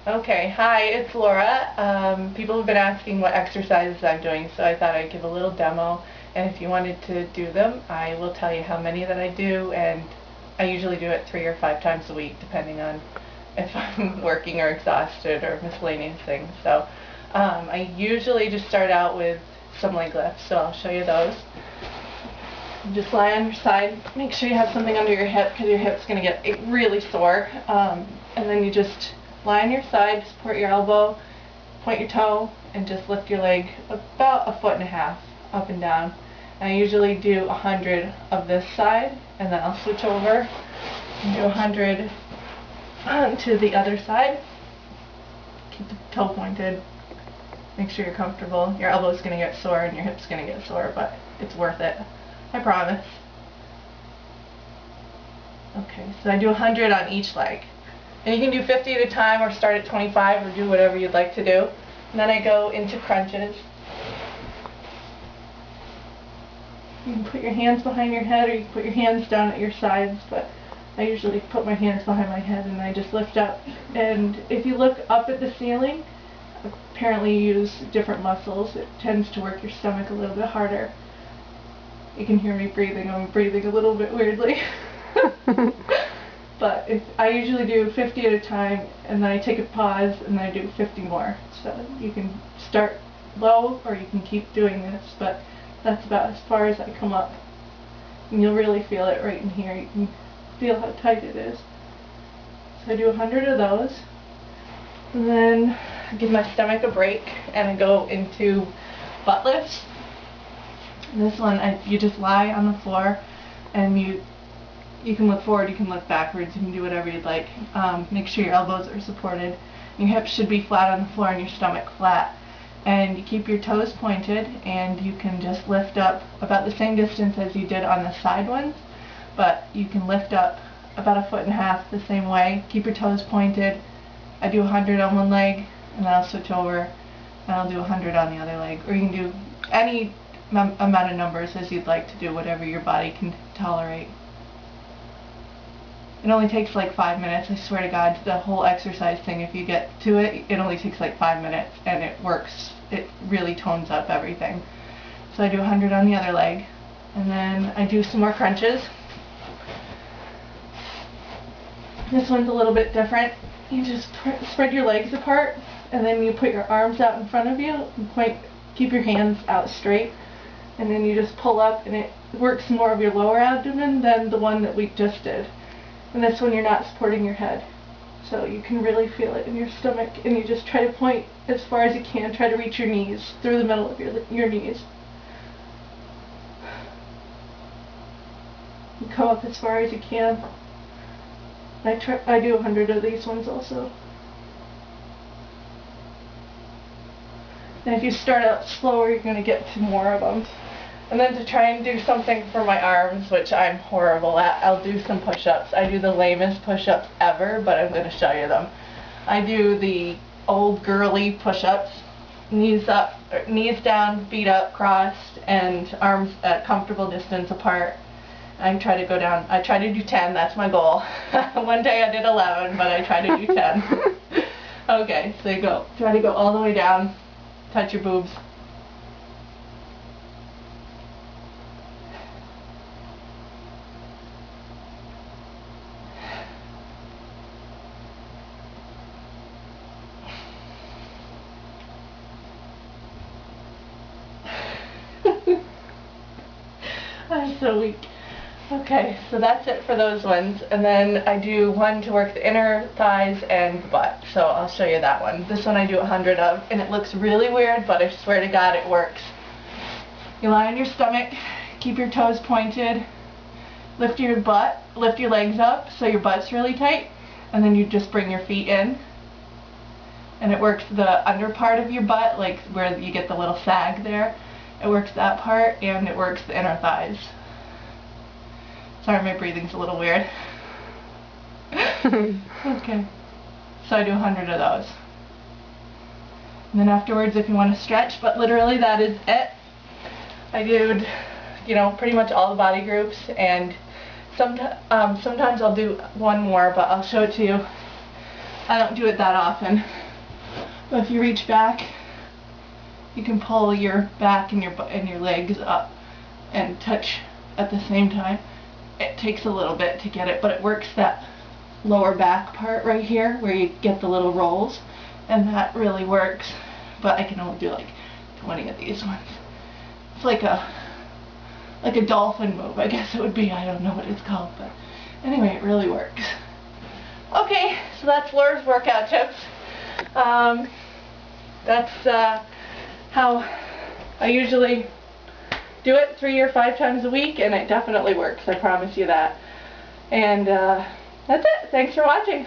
Okay, hi, it's Laura. People have been asking what exercises I'm doing, so I thought I'd give a little demo. And if you wanted to do them, I will tell you how many that I do, and I usually do it 3 or 5 times a week, depending on if I'm working or exhausted or miscellaneous things. So I usually just start out with some leg lifts, so I'll show you those. Just lie on your side. Make sure you have something under your hip because your hip's going to get really sore. And then you just lie on your side, support your elbow, point your toe, and just lift your leg about 1.5 feet up and down. And I usually do 100 of this side, and then I'll switch over and do 100 to the other side. Keep the toe pointed. Make sure you're comfortable. Your elbow's going to get sore and your hip's going to get sore, but it's worth it. I promise. Okay, so I do 100 on each leg. And you can do 50 at a time or start at 25 or do whatever you'd like to do. And then I go into crunches. You can put your hands behind your head or you can put your hands down at your sides, but I usually put my hands behind my head and I just lift up. And if you look up at the ceiling, apparently you use different muscles. It tends to work your stomach a little bit harder. You can hear me breathing. I'm breathing a little bit weirdly. But I usually do 50 at a time, and then I take a pause, and then I do 50 more. So you can start low, or you can keep doing this, but that's about as far as I come up. And you'll really feel it right in here. You can feel how tight it is. So I do 100 of those, and then I give my stomach a break, and I go into butt lifts. This one, you just lie on the floor, and you can look forward, you can look backwards, you can do whatever you'd like. Make sure your elbows are supported. Your hips should be flat on the floor and your stomach flat. And you keep your toes pointed, and you can just lift up about the same distance as you did on the side ones, but you can lift up about 1.5 feet the same way. Keep your toes pointed. I do 100 on one leg, and then I'll switch over, and I'll do 100 on the other leg. Or you can do any amount of numbers as you'd like to do, whatever your body can tolerate. It only takes like 5 minutes, I swear to God. The whole exercise thing, if you get to it, it only takes like 5 minutes, and it works. It really tones up everything. So I do 100 on the other leg, and then I do some more crunches. This one's a little bit different. You just spread your legs apart, and then you put your arms out in front of you, and keep your hands out straight, and then you just pull up, and it works more of your lower abdomen than the one that we just did. And this one you're not supporting your head. So you can really feel it in your stomach, and you just try to point as far as you can. Try to reach your knees, through the middle of your knees. You come up as far as you can. I do 100 of these ones also. And if you start out slower, you're going to get to more of them. And then to try and do something for my arms, which I'm horrible at, I'll do some push-ups. I do the lamest push-ups ever, but I'm going to show you them. I do the old girly push-ups, knees up, knees down, feet up, crossed, and arms at comfortable distance apart. I try to go down. I try to do 10. That's my goal. One day I did 11, but I try to do 10. Okay, so you go. Try to go all the way down. Touch your boobs. I'm so weak. Okay, so that's it for those ones. And then I do one to work the inner thighs and the butt. So I'll show you that one. This one I do 100 of, and it looks really weird, but I swear to God it works. You lie on your stomach, keep your toes pointed, lift your legs up so your butt's really tight, and then you just bring your feet in. And it works the under part of your butt, like where you get the little sag there. It works that part, and it works the inner thighs. Sorry, my breathing's a little weird. Okay. So I do 100 of those. And then afterwards, if you want to stretch, but literally that is it. I do, pretty much all the body groups, and sometimes I'll do one more, but I'll show it to you. I don't do it that often. But if you reach back, you can pull your back and your legs up and touch at the same time. It takes a little bit to get it, but it works that lower back part right here where you get the little rolls, and that really works. But I can only do like 20 of these ones. It's like a dolphin move, I guess it would be. I don't know what it's called, but anyway, it really works. Okay, so that's Laura's workout tips. That's how I usually do it 3 or 5 times a week, and it definitely works, I promise you that. And that's it. Thanks for watching.